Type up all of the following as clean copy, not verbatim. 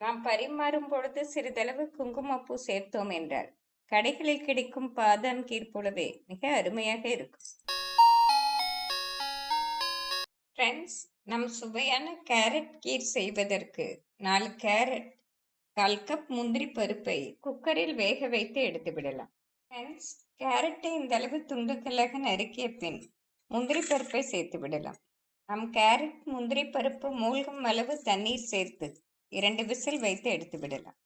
நாம் பரிமாறும் பொழுது சிறிதளவு குங்குமப்பூ சேர்த்தோம் என்றால் கடைகளில் கிடைக்கும் பாதாம் கீர் போலவே மிக அருமையாக இருக்கும். ஃப்ரெண்ட்ஸ், நம் சுவையான கேரட் கீர் செய்வதற்கு 4 கேரட், 1/4 கப் முந்திரி பருப்பை குக்கரில் வேக வைத்து எடுத்து விடலாம். ஃப்ரெண்ட்ஸ், கேரட்டை இந்த அளவு துண்டுகளாக நறுக்கிய பின் முந்திரி பருப்பை சேர்த்து விடலாம். நம் கேரட் முந்திரி பருப்பு மூழ்கும் அளவு தண்ணீர் சேர்த்து 2 விசில் வைத்து எடுத்து விடலாம்.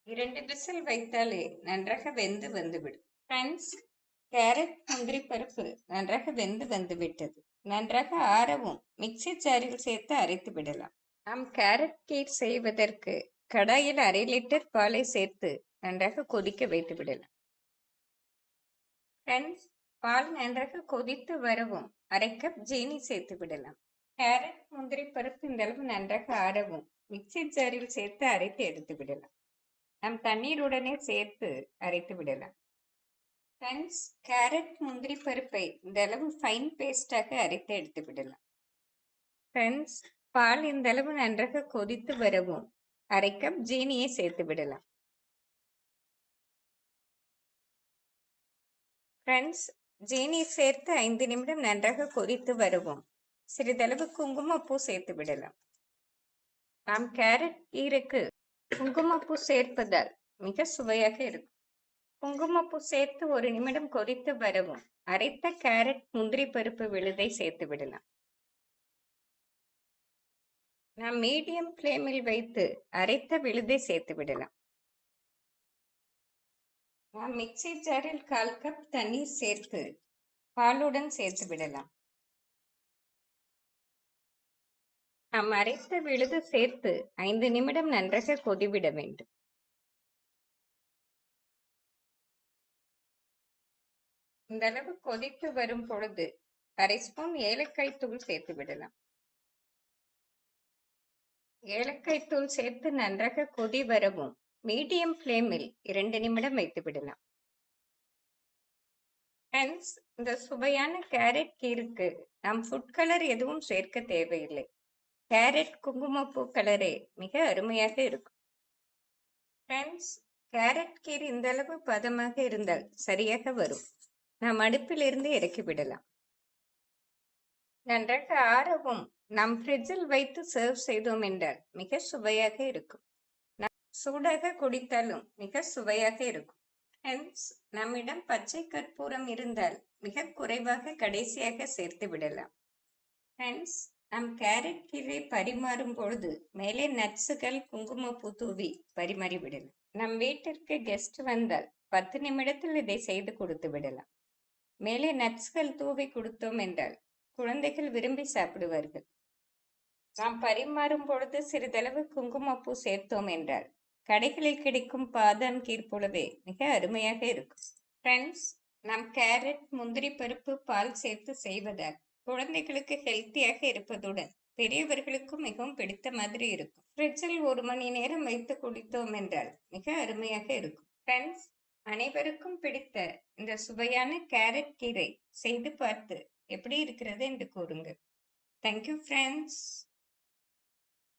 2 விசில் வைத்தாலே நன்றாக வெந்து வந்துவிடும். ஃப்ரெண்ட்ஸ், கேரட் முந்திரி பருப்பு நன்றாக வெந்து வந்துவிட்டது. நன்றாக ஆறவும் மிக்சி ஜாரில் சேர்த்து அரைத்து விடலாம். நாம் கேரட் கீர் செய்வதற்கு கடாயில் 1/2 லிட்டர் பாலை சேர்த்து நன்றாக கொதிக்க வைத்து விடலாம். ஃப்ரெண்ட்ஸ், பால் நன்றாக கொதித்து வரவும் 1/2 கப் ஜீனி சேர்த்து விடலாம். கேரட் முந்திரி பருப்பு இந்த அளவு நன்றாக ஆறவும் மிக்சி ஜாரில் சேர்த்து அரைத்து எடுத்து விடலாம். நாம் தண்ணீருடனே சேர்த்து அரைத்து விடலாம். ஃப்ரெண்ட்ஸ், கேரட் முந்திரி பருப்பை இந்த அளவு ஃபைன் பேஸ்டாக அரைத்து எடுத்து விடலாம். ஃப்ரெண்ட்ஸ், பால் இந்த அளவு நன்றாக கொதித்து வரவும் 1/2 கப் ஜீனியை சேர்த்து விடலாம். ஃப்ரெண்ட்ஸ், ஜீனி சேர்த்து 5 நிமிடம் நன்றாக கொதித்து வரவும் சிறிதளவு குங்குமப்பூ சேர்த்து விடலாம். நாம் கேரட் கீரைக்கு குங்குமப்பூ சேர்ப்பதால் மிக சுவையாக இருக்கும். குங்குமப்பூ சேர்த்து 1 நிமிடம் கொதித்து வரவும் அரைத்த கேரட் முந்திரி பருப்பு விழுதை சேர்த்து விடலாம். நாம் மீடியம் ஃப்ளேமில் வைத்து அரைத்த விழுதை சேர்த்து விடலாம். நாம் மிக்சி ஜாரில் 1/4 கப் தண்ணீர் சேர்த்து பாலுடன் சேர்த்து விடலாம். நாம் அரைத்த விழுது சேர்த்து 5 நிமிடம் நன்றாக கொதிவிட வேண்டும். இந்த அளவு கொதித்து வரும் பொழுது 1/2 ஸ்பூன் ஏலக்காய் தூள் சேர்த்து விடலாம். ஏலக்காய் தூள் சேர்த்து நன்றாக கொதி வரவும் மீடியம் ஃப்ளேமில் 2 நிமிடம் வைத்து விடலாம். ஃப்ரெண்ட்ஸ், இந்த சுவையான கேரட் கீருக்கு நாம் ஃபுட் கலர் எதுவும் சேர்க்க தேவையில்லை. கேரட் குங்குமப்பூ கலரே மிக அருமையாக இருக்கும். ஃப்ரெண்ட்ஸ், கேரட் கீர் இந்த அளவு பதமாக இருந்தால் சரியாக வரும். நாம் அடுப்பிலிருந்து இறக்கி விடலாம். நன்றாக ஆறவும் நாம் ஃப்ரிட்ஜில் வைத்து சர்வ் செய்தோம் என்றால் மிக சுவையாக இருக்கும். சூடாக குடித்தாலும் மிக சுவையாக இருக்கும். ஃப்ரெண்ட்ஸ், நம்மிடம் பச்சை கற்பூரம் இருந்தால் மிக குறைவாக கடைசியாக சேர்த்து விடலாம். ஃப்ரெண்ட்ஸ், நம் கேரட் கீரை பரிமாறும் பொழுது மேலே நட்ஸுகள் குங்குமப்பூ தூவி பரிமாறி விடலாம். நம் வீட்டிற்கு கெஸ்ட் வந்தால் 10 நிமிடத்தில் இதை செய்து கொடுத்து விடலாம். மேலே நட்ஸ்கள் தூவி கொடுத்தோம் என்றால் குழந்தைகள் விரும்பி சாப்பிடுவார்கள். நாம் பரிமாறும் பொழுது சிறிதளவு குங்குமப்பூ சேர்த்தோம் என்றால் கடைகளில் கிடைக்கும் பாதாம் கீர் போலவே மிக அருமையாக இருக்கும். ஃப்ரெண்ட்ஸ், நாம் கேரட் முந்திரி பருப்பு பால் சேர்த்து செய்வதால் குழந்தைகளுக்கு ஹெல்த்தியாக இருப்பதுடன் பெரியவர்களுக்கும் மிகவும் பிடித்த மாதிரி இருக்கும். ஃப்ரிட்ஜில் 1 மணி நேரம் வைத்து குடித்தோம் என்றால் மிக அருமையாக இருக்கும். ஃப்ரெண்ட்ஸ், அனைவருக்கும் பிடித்த இந்த சுவையான கேரட் கீரை செய்து பார்த்து எப்படி இருக்கிறது என்று கூறுங்கள். Thank you friends.